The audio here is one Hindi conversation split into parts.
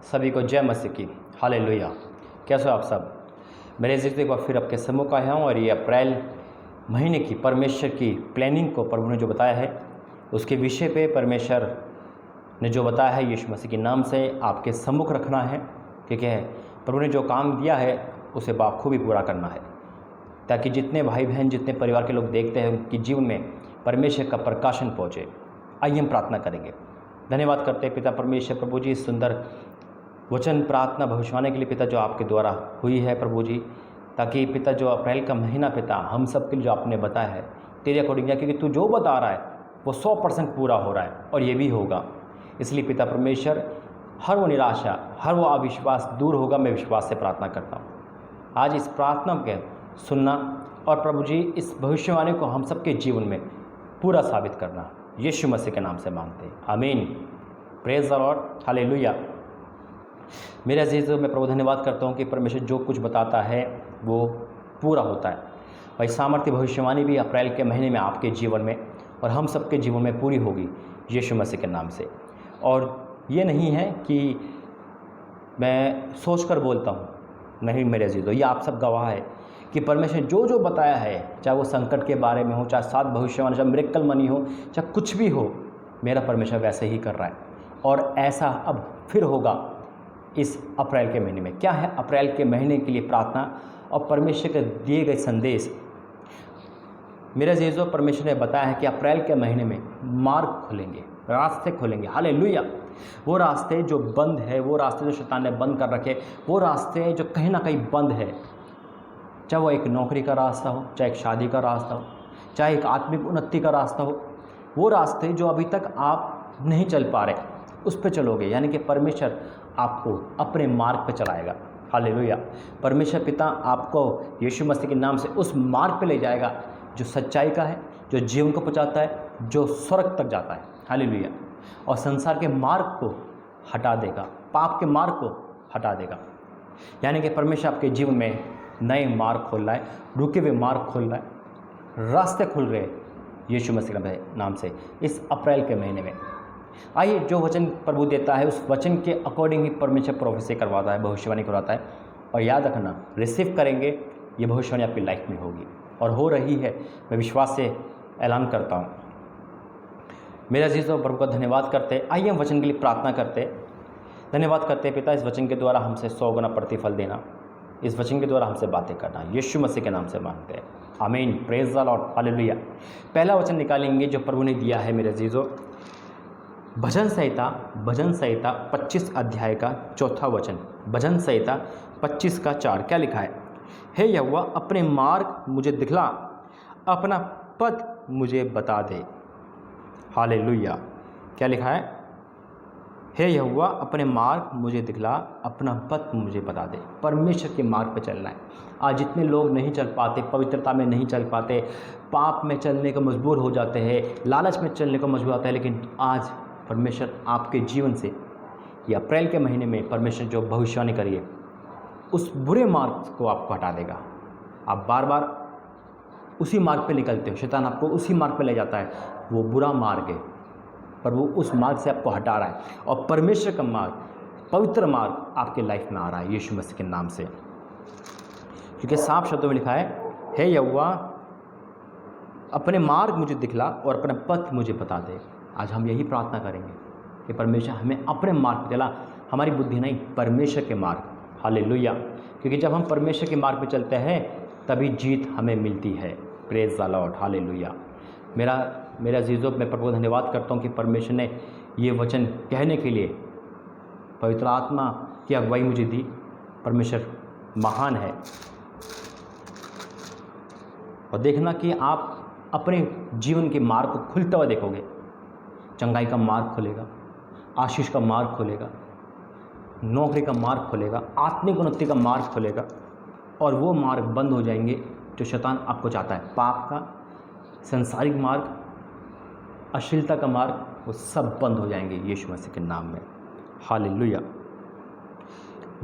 सभी को जय मसीह की। हालेलुया। कैसे हो आप सब? मेरे ज़िक्र एक बार फिर आपके सम्मुख आया हूँ और ये अप्रैल महीने की परमेश्वर की प्लानिंग को प्रभु ने जो बताया है उसके विषय पे परमेश्वर ने जो बताया है यीशु मसीह के नाम से आपके सम्मुख रखना है। ठीक है, प्रभु ने जो काम दिया है उसे बाखूबी पूरा करना है ताकि जितने भाई बहन जितने परिवार के लोग देखते हैं उनके जीवन में परमेश्वर का प्रकाशन पहुँचे। आइए हम प्रार्थना करेंगे। धन्यवाद करते हैं पिता परमेश्वर प्रभु जी, सुंदर वचन प्रार्थना भविष्यवाणी के लिए पिता जो आपके द्वारा हुई है प्रभु जी, ताकि पिता जो अप्रैल का महीना पिता हम सब के लिए जो आपने बताया है तेरे अकॉर्डिंग, क्योंकि तू जो बता रहा है वो 100% पूरा हो रहा है और ये भी होगा। इसलिए पिता परमेश्वर हर वो निराशा हर वो अविश्वास दूर होगा। मैं विश्वास से प्रार्थना करता हूँ आज इस प्रार्थना के सुनना और प्रभु जी इस भविष्यवाणी को हम सबके जीवन में पूरा साबित करना यीशु मसीह के नाम से मांगते हैं, आमीन। Praise the Lord, hallelujah. मेरे अजीज़, मैं प्रभु धन्यवाद करता हूँ कि परमेश्वर जो कुछ बताता है वो पूरा होता है। भाई सामर्थ्य भविष्यवाणी भी अप्रैल के महीने में आपके जीवन में और हम सबके जीवन में पूरी होगी यीशु मसीह के नाम से। और ये नहीं है कि मैं सोचकर बोलता हूँ, नहीं मेरे अजीज़ों, ये आप सब गवाह है कि परमेश्वर जो जो बताया है, चाहे वो संकट के बारे में हो, चाहे सात भविष्यवाणी, चाहे मिरेकल मनी हो, चाहे कुछ भी हो, मेरा परमेश्वर वैसे ही कर रहा है। और ऐसा अब फिर होगा इस अप्रैल के महीने में। क्या है अप्रैल के महीने के लिए प्रार्थना और परमेश्वर के दिए गए संदेश? मेरे अजीज़ों, परमेश्वर ने बताया है कि अप्रैल के महीने में मार्ग खुलेंगे, रास्ते खुलेंगे। हालेलुया। वो रास्ते जो बंद है, वो रास्ते जो शैतान ने बंद कर रखे, वो रास्ते जो कहीं ना कहीं बंद है, चाहे वो एक नौकरी का रास्ता हो, चाहे एक शादी का रास्ता हो, चाहे एक आत्मिक उन्नति का रास्ता हो, वो रास्ते जो अभी तक आप नहीं चल पा रहे उस पर चलोगे, यानी कि परमेश्वर आपको अपने मार्ग पे चलाएगा। हालेलुया। परमेश्वर पिता आपको यीशु मसीह के नाम से उस मार्ग पे ले जाएगा जो सच्चाई का है, जो जीवन को पहुंचाता है, जो स्वर्ग तक जाता है। हालेलुया। और संसार के मार्ग को हटा देगा, पाप के मार्ग को हटा देगा, यानी कि परमेश्वर आपके जीवन में नए मार्ग खोल रहा है, रुके हुए मार्ग खोल रहा है, रास्ते खुल रहे हैं यीशु मसीह के नाम से इस अप्रैल के महीने में। आइए, जो वचन प्रभु देता है उस वचन के अकॉर्डिंग ही परमेश्वर प्रोफेसी करवाता है, भविष्यवाणी करवाता है। और याद रखना, रिसीव करेंगे, ये भविष्यवाणी आपकी लाइफ में होगी और हो रही है। मैं विश्वास से ऐलान करता हूँ। मेरे अजीज़ों, प्रभु का धन्यवाद करते। आइए हम वचन के लिए प्रार्थना करते, धन्यवाद करते पिता, इस वचन के द्वारा हमसे 100 गुना प्रतिफल देना, इस वचन के द्वारा हमसे बातें करना, यीशु मसीह के नाम से मांगते हैं, आमीन। Praise the Lord, hallelujah. पहला वचन निकालेंगे जो प्रभु ने दिया है मेरे अजीज़ों, भजन संहिता 25 अध्याय का 4था वचन। भजन संहिता 25 का 4 क्या लिखा है? हे यहोवा, अपने मार्ग मुझे दिखला, अपना पथ मुझे बता दे। हालेलुया। क्या लिखा है? हे यहोवा, अपने मार्ग मुझे दिखला, अपना पथ मुझे बता दे। परमेश्वर के मार्ग पे चलना है। आज जितने लोग नहीं चल पाते, पवित्रता में नहीं चल पाते, पाप में चलने को मजबूर हो जाते हैं, लालच में चलने को मजबूर होता है, लेकिन आज परमेश्वर आपके जीवन से ये अप्रैल के महीने में परमेश्वर जो भविष्यवाणी करिए उस बुरे मार्ग को आपको हटा देगा। आप बार बार उसी मार्ग पे निकलते हो, शैतान आपको उसी मार्ग पे ले जाता है, वो बुरा मार्ग है, पर वो उस मार्ग से आपको हटा रहा है और परमेश्वर का मार्ग, पवित्र मार्ग आपके लाइफ में आ रहा है यीशु मसीह के नाम से। क्योंकि साफ शब्दों में लिखा है, हे यहोवा, अपने मार्ग मुझे दिखला और अपना पथ मुझे बता दे। आज हम यही प्रार्थना करेंगे कि परमेश्वर हमें अपने मार्ग पर चला, हमारी बुद्धि नहीं, परमेश्वर के मार्ग। हालेलुया। क्योंकि जब हम परमेश्वर के मार्ग पर चलते हैं तभी जीत हमें मिलती है। Praise the Lord, hallelujah. मेरे अजीज़ों, मैं प्रभु धन्यवाद करता हूँ कि परमेश्वर ने ये वचन कहने के लिए पवित्र आत्मा की अगुवाई मुझे दी। परमेश्वर महान है। और देखना कि आप अपने जीवन के मार्ग को खुलता हुआ देखोगे। चंगाई का मार्ग खुलेगा, आशीष का मार्ग खुलेगा, नौकरी का मार्ग खुलेगा, आत्मिक उन्नति का मार्ग खुलेगा और वो मार्ग बंद हो जाएंगे जो शैतान आपको चाहता है। पाप का, संसारिक मार्ग, अश्लीलता का मार्ग, वो सब बंद हो जाएंगे यीशु मसीह के नाम में। हालेलुया।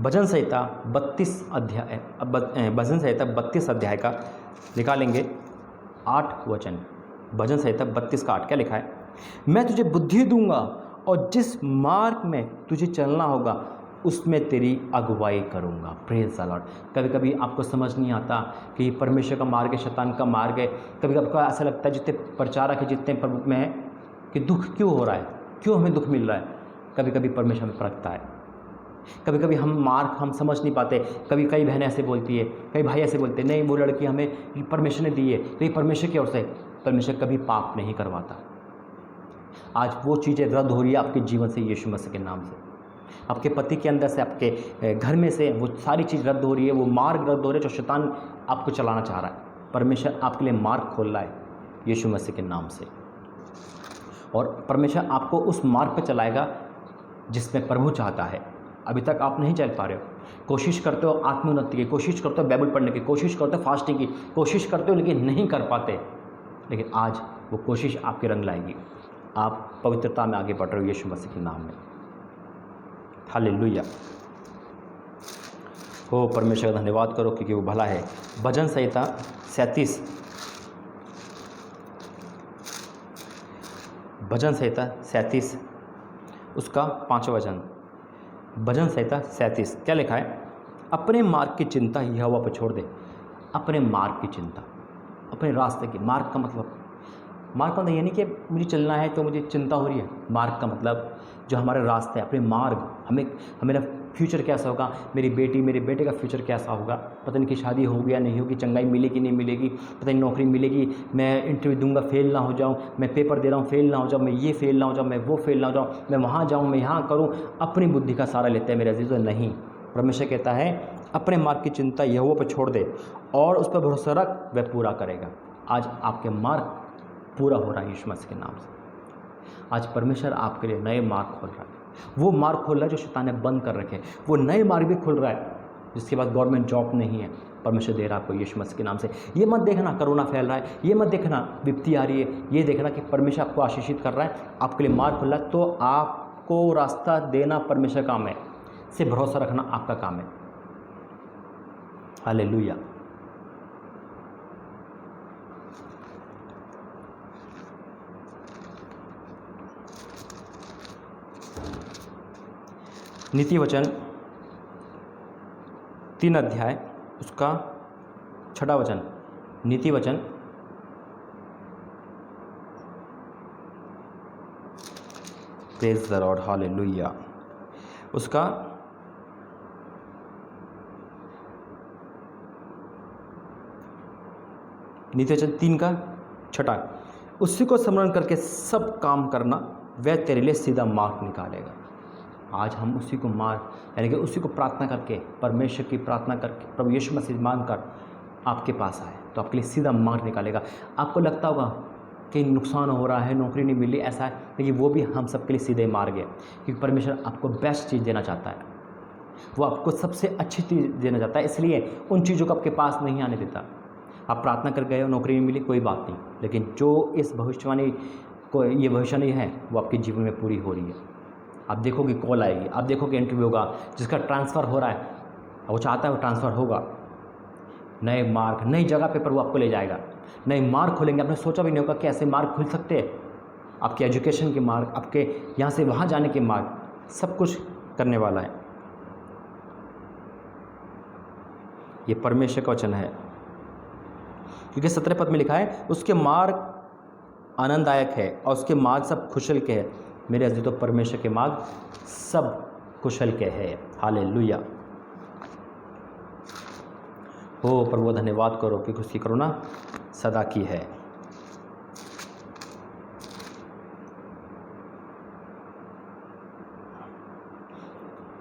भजन संहिता 32 अध्याय का निकालेंगे 8 वचन। भजन संहिता 32 का 8 क्या लिखा है? मैं तुझे बुद्धि दूंगा और जिस मार्ग में तुझे चलना होगा उसमें तेरी अगुवाई करूँगा। Praise the Lord. कभी कभी आपको समझ नहीं आता कि परमेश्वर का मार्ग है, शैतान का मार्ग है। कभी कभी आपको ऐसा लगता है जितने प्रचारक है, जितने प्रभु में है, कि दुख क्यों हो रहा है, क्यों हमें दुख मिल रहा है। कभी कभी परमेश्वर हमें परखता है। कभी कभी हम मार्ग हम समझ नहीं पाते। कभी कई बहनें ऐसे बोलती है, कई भाई ऐसे बोलते हैं, नहीं वो लड़की हमें परमेश्वर ने दी है तो ये परमेश्वर की ओर से। परमेश्वर कभी पाप नहीं करवाता। आज वो चीज़ें रद्द हो रही है आपके जीवन से यीशु मसीह के नाम से। आपके पति के अंदर से, आपके घर में से वो सारी चीज़ रद्द हो रही है, वो मार्ग रद्द हो रहे जो शैतान आपको चलाना चाह रहा है। परमेश्वर आपके लिए मार्ग खोल रहा है यीशु मसीह के नाम से, और परमेश्वर आपको उस मार्ग पर चलाएगा जिसमें प्रभु चाहता है। अभी तक आप नहीं चल पा रहे हो, कोशिश करते हो आत्मोन्नति की, कोशिश करते हो बाइबल पढ़ने की, कोशिश करते हो फास्टिंग की, कोशिश करते हो लेकिन नहीं कर पाते। लेकिन आज वो कोशिश आपके रंग लाएगी। आप पवित्रता में आगे बढ़ रहे हो यीशु मसीह के नाम में। हालेलुया। हो परमेश्वर का धन्यवाद करो क्योंकि वो भला है। भजन संहिता 37, भजन संहिता 37 उसका 5वां वचन। भजन संहिता 37 क्या लिखा है? अपने मार्ग की चिंता यहोवा पर छोड़ दे। अपने मार्ग की चिंता, अपने रास्ते की। मार्ग का मतलब, मार्ग का मतलब ये नहीं कि मुझे चलना है तो मुझे चिंता हो रही है। मार्ग का मतलब जो हमारे रास्ते हैं, अपने मार्ग, मेरा फ्यूचर कैसा होगा, मेरी बेटी मेरे बेटे का फ्यूचर कैसा होगा, पता नहीं कि शादी होगी या नहीं होगी, चंगाई मिलेगी नहीं मिलेगी, पता नहीं नौकरी मिलेगी, मैं इंटरव्यू दूंगा फेल ना हो जाऊं, मैं पेपर दे रहा हूं फेल ना हो जाऊं, मैं ये फेल ना हो जाऊं, मैं वो फेल ना हो जाऊं, मैं वहाँ जाऊँ, मैं यहाँ करूँ। अपनी बुद्धि का सहारा लेते हैं मेरे अजीज़ों। नहीं, परमेश्वर कहता है अपने मार्ग की चिंता यहोवा पर छोड़ दे और उस पर भरोसा रख, वह पूरा करेगा। आज आपके मार्ग पूरा हो रहा है यीशु मसीह के नाम से। आज परमेश्वर आपके लिए नए मार्ग खोल रहा है। वो मार्ग खोल रहा है जो शैतान ने बंद कर रखे, वो नए मार्ग भी खुल रहा है जिसके बाद गवर्नमेंट जॉब नहीं है। परमेश्वर दे रहा है आपको यीशु मसीह के नाम से। ये मत देखना कोरोना फैल रहा है, ये मत देखना विपत्ति आ रही है, ये देखना कि परमेश्वर आपको आशीषित कर रहा है, आपके लिए मार्ग खुल रहा है। तो आपको रास्ता देना परमेश्वर का काम है, से भरोसा रखना आपका काम है। हालेलुया। नीति वचन 3 अध्याय उसका 6वां वचन। नीति वचन प्रेज द लॉर्ड, हालेलुया, उसका 3 का 6। उसी को स्मरण करके सब काम करना, वह तेरे लिए सीधा मार्ग निकालेगा। आज हम उसी को यानी कि उसी को प्रार्थना करके, परमेश्वर की प्रार्थना करके, प्रभु यीशु मसीह मांग कर आपके पास आए तो आपके लिए सीधा मार्ग निकालेगा। आपको लगता होगा कि नुकसान हो रहा है, नौकरी नहीं मिली, ऐसा है, लेकिन वो भी हम सबके लिए सीधे मार्ग है, क्योंकि परमेश्वर आपको बेस्ट चीज़ देना चाहता है। वो आपको सबसे अच्छी चीज़ देना चाहता है, इसलिए उन चीज़ों को आपके पास नहीं आने देता। आप प्रार्थना कर गए हो, नौकरी नहीं मिली, कोई बात नहीं, लेकिन जो इस भविष्यवाणी को, ये भविष्यवाणी है, वो आपके जीवन में पूरी हो रही है। आप देखोगे कॉल आएगी, आप देखोगे इंटरव्यू होगा, जिसका ट्रांसफ़र हो रहा है, वो चाहता है वो ट्रांसफ़र होगा। नए मार्ग, नई जगह पे प्रभु आपको ले जाएगा, नए मार्ग खोलेंगे। आपने सोचा भी नहीं होगा कि ऐसे मार्ग खुल सकते हैं। आपके एजुकेशन के मार्ग, आपके यहाँ से वहाँ जाने के मार्ग, सब कुछ करने वाला है। ये परमेश्वर का वचन है, क्योंकि 17 पद में लिखा है उसके मार्ग आनंददायक है और उसके मार्ग सब कुशल के है। मेरे अजीजों, परमेश्वर के मार्ग सब कुशल के है। हालेलुया। हो प्रभु, धन्यवाद करो क्योंकि उसकी करुणा सदा की है।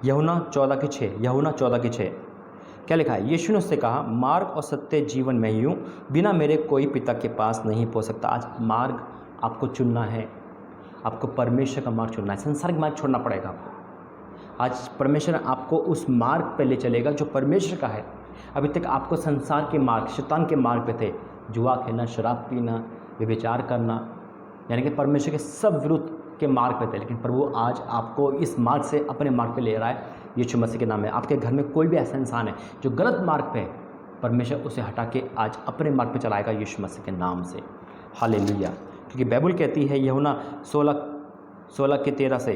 यूहन्ना 14:6, यूहन्ना 14:6 क्या लिखा है? यीशु ने उससे कहा, मार्ग और सत्य जीवन में ही हूँ, बिना मेरे कोई पिता के पास नहीं पहुँच सकता। आज मार्ग आपको चुनना है, आपको परमेश्वर का मार्ग चुनना है, संसारिक मार्ग छोड़ना पड़ेगा आपको। आज परमेश्वर आपको उस मार्ग पर ले चलेगा जो परमेश्वर का है। अभी तक आपको संसार के मार्ग, शैतान के मार्ग पे थे, जुआ खेलना, शराब पीना, व्यभिचार करना, यानी कि परमेश्वर के सब विरुद्ध के मार्ग पे थे। लेकिन प्रभु आज आपको इस मार्ग से अपने मार्ग पे ले रहा है, यीशु मसीह के नाम में। आपके घर में कोई भी ऐसा इंसान है जो गलत मार्ग पे है, परमेश्वर उसे हटा के आज अपने मार्ग पे चलाएगा यीशु मसीह के नाम से। हालेलुया। क्योंकि बाइबल कहती है यूहन्ना 16:13 से,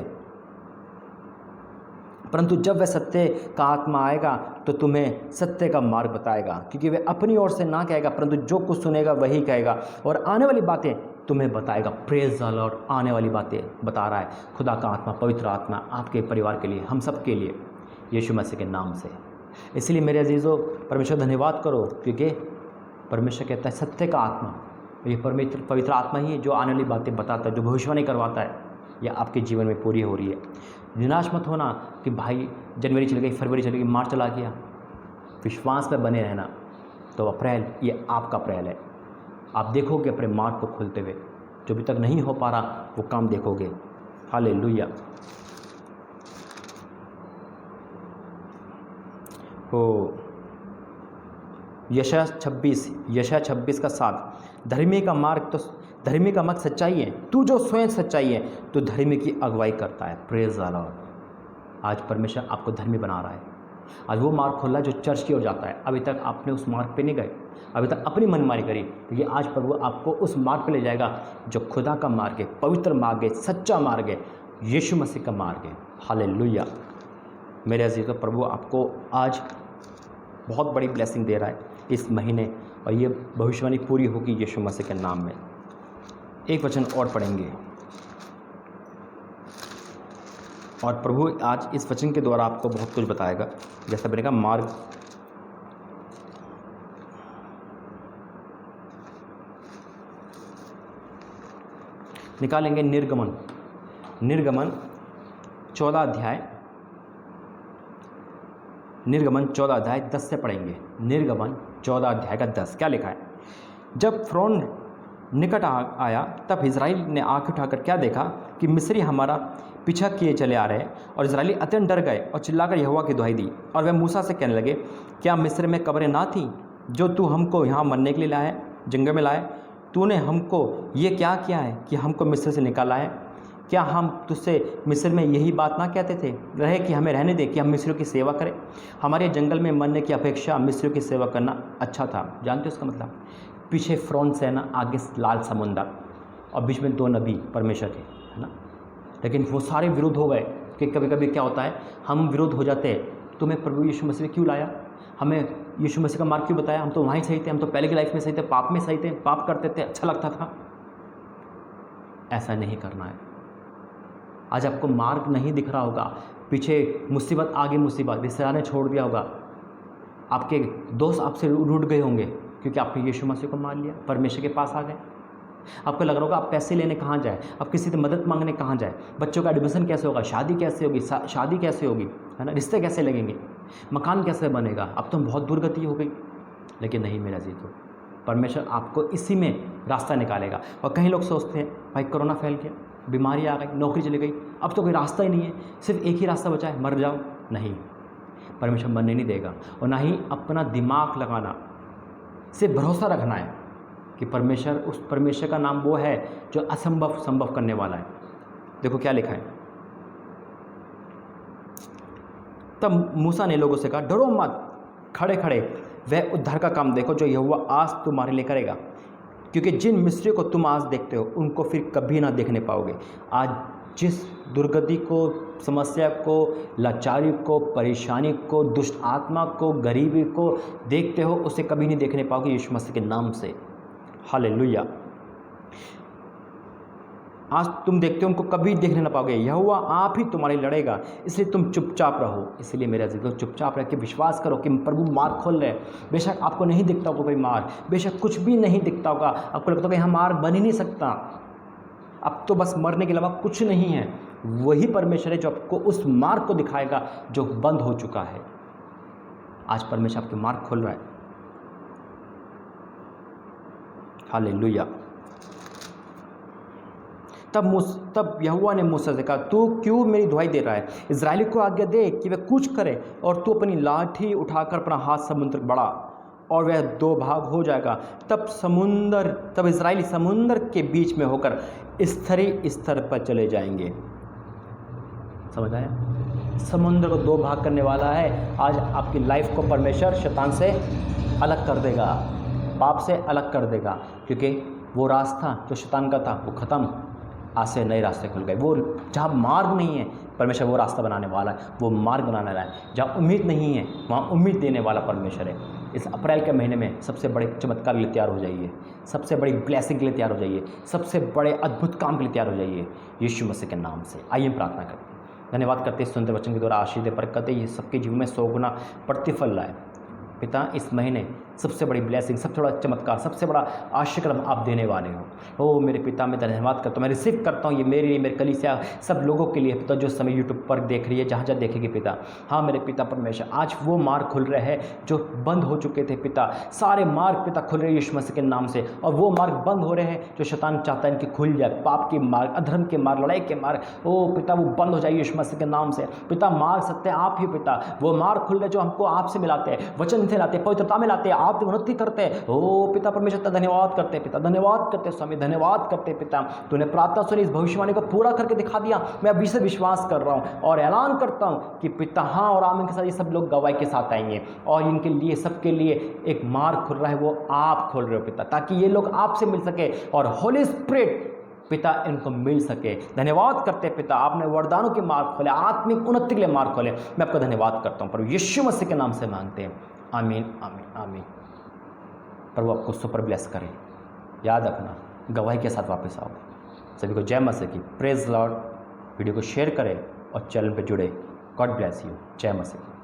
परंतु जब वह सत्य का आत्मा आएगा तो तुम्हें सत्य का मार्ग बताएगा, क्योंकि वह अपनी ओर से ना कहेगा परंतु जो कुछ सुनेगा वही कहेगा और आने वाली बातें तुम्हें बताएगा। प्रेज द लॉर्ड, आने वाली बातें बता रहा है खुदा का आत्मा, पवित्र आत्मा आपके परिवार के लिए, हम सब के लिए, यीशु मसीह के नाम से। इसलिए मेरे अजीज़ों, परमेश्वर धन्यवाद करो, क्योंकि परमेश्वर कहता है सत्य का आत्मा, ये पवित्र आत्मा ही है जो आने वाली बातें बताता है, जो भविष्यवाणी करवाता है, यह आपके जीवन में पूरी हो रही है। निराश मत होना कि भाई जनवरी चली गई, फरवरी चली गई, मार्च चला गया। विश्वास में बने रहना। तो अप्रैल, ये आपका अप्रैल है। आप देखोगे अपने मार्ग को खुलते हुए, जो अभी तक नहीं हो पा रहा वो काम देखोगे। हालेलुया। हो यशायाह 26 का 7, धर्मी का मार्ग तो धर्मी का मत सच्चाई है, तू जो स्वयं सच्चाई है तो धर्मी की अगुवाई करता है। Praise the Lord. आज परमेश्वर आपको धर्मी बना रहा है। आज वो मार्ग खोला जो चर्च की ओर जाता है। अभी तक आपने उस मार्ग पे नहीं गए, अभी तक अपनी मनमानी करी, तो ये आज प्रभु आपको उस मार्ग पे ले जाएगा जो खुदा का मार्ग है, पवित्र मार्ग है, सच्चा मार्ग है, यीशु मसीह का मार्ग है। हालेलुया। मेरे अजीज़ों, प्रभु आपको आज बहुत बड़ी ब्लेसिंग दे रहा है इस महीने, और ये भविष्यवाणी पूरी होगी यीशु मसीह के नाम में। एक वचन और पढ़ेंगे, और प्रभु आज इस वचन के द्वारा आपको बहुत कुछ बताएगा। जैसा बनेगा मार्ग, निकालेंगे निर्गमन 14 अध्याय 10 से पढ़ेंगे। निर्गमन 14 अध्याय का 10 क्या लिखा है? जब फ़िरौन निकट आया तब इज़राइल ने आँख उठाकर क्या देखा कि मिस्री हमारा पीछा किए चले आ रहे हैं, और इज़राइली अत्यंत डर गए और चिल्लाकर यहोवा की दुहाई दी। और वे मूसा से कहने लगे, क्या मिस्र में कब्रें ना थीं जो तू हमको यहाँ मरने के लिए लाया है, जंगल में लाया? तूने हमको ये क्या किया है कि हमको मिस्र से निकाला है? क्या हम तुझसे मिस्र में यही बात ना कहते थे रहे कि हमें रहने दे, कि हम मिस्रियों की सेवा करें? हमारे जंगल में मरने की अपेक्षा मिस्रियों की सेवा करना अच्छा था। जानते हो उसका मतलब? पीछे फ़िरौन सेना, आगे लाल समुंदर, और बीच में 2 नबी परमेश्वर के, है ना। लेकिन वो सारे विरुद्ध हो गए, कि कभी कभी क्या होता है, हम विरुद्ध हो जाते हैं। तुम्हें प्रभु यीशु मसीह ने क्यों लाया? हमें यीशु मसीह का मार्ग क्यों बताया? हम तो वहीं सही थे, हम तो पहले की लाइफ में सही थे, पाप में सही थे, पाप करते थे, अच्छा लगता था। ऐसा नहीं करना है। आज आपको मार्ग नहीं दिख रहा होगा, पीछे मुसीबत, आगे मुसीबत, रिश्तेदार ने छोड़ दिया होगा, आपके दोस्त आपसे रूठ गए होंगे क्योंकि आपने यीशु मसीह को मान लिया, परमेश्वर के पास आ गए। आपको लग रहा होगा आप पैसे लेने कहाँ जाए, आप किसी से मदद मांगने कहाँ जाए, बच्चों का एडमिशन कैसे होगा, शादी कैसे होगी, शादी कैसे होगी, है ना, रिश्ते कैसे लगेंगे, मकान कैसे बनेगा। अब तो बहुत दुर्गति हो गई। लेकिन नहीं मेरा जी, तो परमेश्वर आपको इसी में रास्ता निकालेगा। और कई लोग सोचते हैं भाई कोरोना फैल गया, बीमारी आ गई, नौकरी चली गई, अब तो कोई रास्ता ही नहीं है, सिर्फ एक ही रास्ता बचा है, मर जाओ। नहीं, परमेश्वर मरने नहीं देगा। और ना ही अपना दिमाग लगाना, सिर्फ भरोसा रखना है कि परमेश्वर, उस परमेश्वर का नाम वो है जो असंभव संभव करने वाला है। देखो क्या लिखा है, तब मूसा ने लोगों से कहा, डरो मत, खड़े खड़े वह उद्धार का काम देखो जो यहोवा आज तुम्हारे लिए करेगा, क्योंकि जिन मिस्रियों को तुम आज देखते हो उनको फिर कभी ना देखने पाओगे। आज जिस दुर्गति को, समस्या को, लाचारी को, परेशानी को, दुष्ट आत्मा को, गरीबी को देखते हो, उसे कभी नहीं देखने पाओगे यीशु मसीह के नाम से। हालेलुया। आज तुम देखते हो, उनको कभी देखने ना पाओगे। यहोवा आप ही तुम्हारे लड़ेगा, इसलिए तुम चुपचाप रहो। इसलिए मेरे अजीजों, चुपचाप रह के विश्वास करो कि प्रभु मार्ग खोल रहे हैं। बेशक आपको नहीं दिखता होगा कोई मार्ग, बेशक कुछ भी नहीं दिखता होगा, आपको लगता होगा यहाँ मार्ग बन ही नहीं सकता, अब तो बस मरने के अलावा कुछ नहीं है। वही परमेश्वर है जो आपको उस मार्ग को दिखाएगा जो बंद हो चुका है। आज परमेश्वर आपके मार्ग खोल रहा है। हालेलुया। तब यहोवा ने मूसा से कहा, तू क्यों मेरी दुहाई दे रहा है? इज़राइली को आज्ञा दे कि वह कूच करे, और तू अपनी लाठी उठाकर अपना हाथ समुद्र बढ़ा और वह 2 भाग हो जाएगा। तब इज़राइली समुद्र के बीच में होकर स्तर पर चले जाएंगे। समझ आया? समुद्र को 2 भाग करने वाला है। आज आपकी लाइफ को परमेश्वर शैतान से अलग कर देगा, पाप से अलग कर देगा, क्योंकि वो रास्ता जो शैतान का था वो ख़त्म, आज से नए रास्ते खुल गए। वो जहाँ मार्ग नहीं है, परमेश्वर वो रास्ता बनाने वाला है, वो मार्ग बनाने वाला है। जहाँ उम्मीद नहीं है वहाँ उम्मीद देने वाला परमेश्वर है। इस अप्रैल के महीने में सबसे बड़े चमत्कार के लिए तैयार हो जाइए, सबसे बड़ी ब्लेसिंग के लिए तैयार हो जाइए, सबसे बड़े अद्भुत काम के लिए तैयार हो जाइए यीशु मसीह के नाम से। आइए हम प्रार्थना करते हैं। धन्यवाद करते हैं सुंदर वचन के द्वारा आशीष दे, बरकतें ये सबके जीवन में 100 गुना प्रतिफल लाए। पिता, इस महीने सबसे बड़ी ब्लेसिंग, सबसे बड़ा चमत्कार, सबसे बड़ा आशीर्वाद आप देने वाले हो। ओ मेरे पिता, मैं धन्यवाद करता हूँ, मैं रिसीव करता हूँ ये मेरे लिए, मेरे कलीसिया सब लोगों के लिए पिता, जो समय यूट्यूब पर देख रही है, जहाँ जहाँ देखेगी पिता। हाँ मेरे पिता परमेश्वर, आज वो मार्ग खुल रहे हैं जो बंद हो चुके थे पिता, सारे मार्ग पिता खुल रहे हैं यीशु मसीह के नाम से। और वो मार्ग बंद हो रहे हैं जो शैतान चाहता है इनके खुल जाए, पाप के मार्ग, अधर्म के मार्ग, लड़ाई के मार्ग, ओ पिता वो बंद हो जाए यीशु मसीह के नाम से। पिता मार्ग सत्य आप ही पिता, वो मार्ग खुल रहे जो हमको आपसे मिलाते हैं, वचन से लाते हैं, पवित्रता में लाते हैं, आप उन्नति करते हैं। ओ पिता परमेश्वर धन्यवाद करते पिता, धन्यवाद करते स्वामी, धन्यवाद करते पिता। तूने प्रार्थना सुनी, इस भविष्यवाणी को पूरा करके दिखा दिया। मैं अभी से विश्वास कर रहा हूँ और ऐलान करता हूँ कि पिता हाँ और आमीन के साथ ये सब लोग गवाही के साथ आएंगे और इनके लिए, सबके लिए एक मार्ग खुल रहा है, वो आप खोल रहे हो पिता, ताकि ये लोग आपसे मिल सके और होली स्पिरिट पिता इनको मिल सके। धन्यवाद करते पिता, आपने वरदानों के मार्ग खोले, आत्मिक उन्नति के लिए मार्ग खोले। मैं आपका धन्यवाद करता हूँ, प्रभु यीशु मसीह के नाम से मांगते हैं, आमीन आमीन आमीन। प्रभु आपको सुपर ब्लेस करें। याद रखना, गवाही के साथ वापस आओ। सभी को जय मसीह की, प्रेज लॉर्ड। वीडियो को शेयर करें और चैनल पर जुड़े। God bless you. जय मसीह की।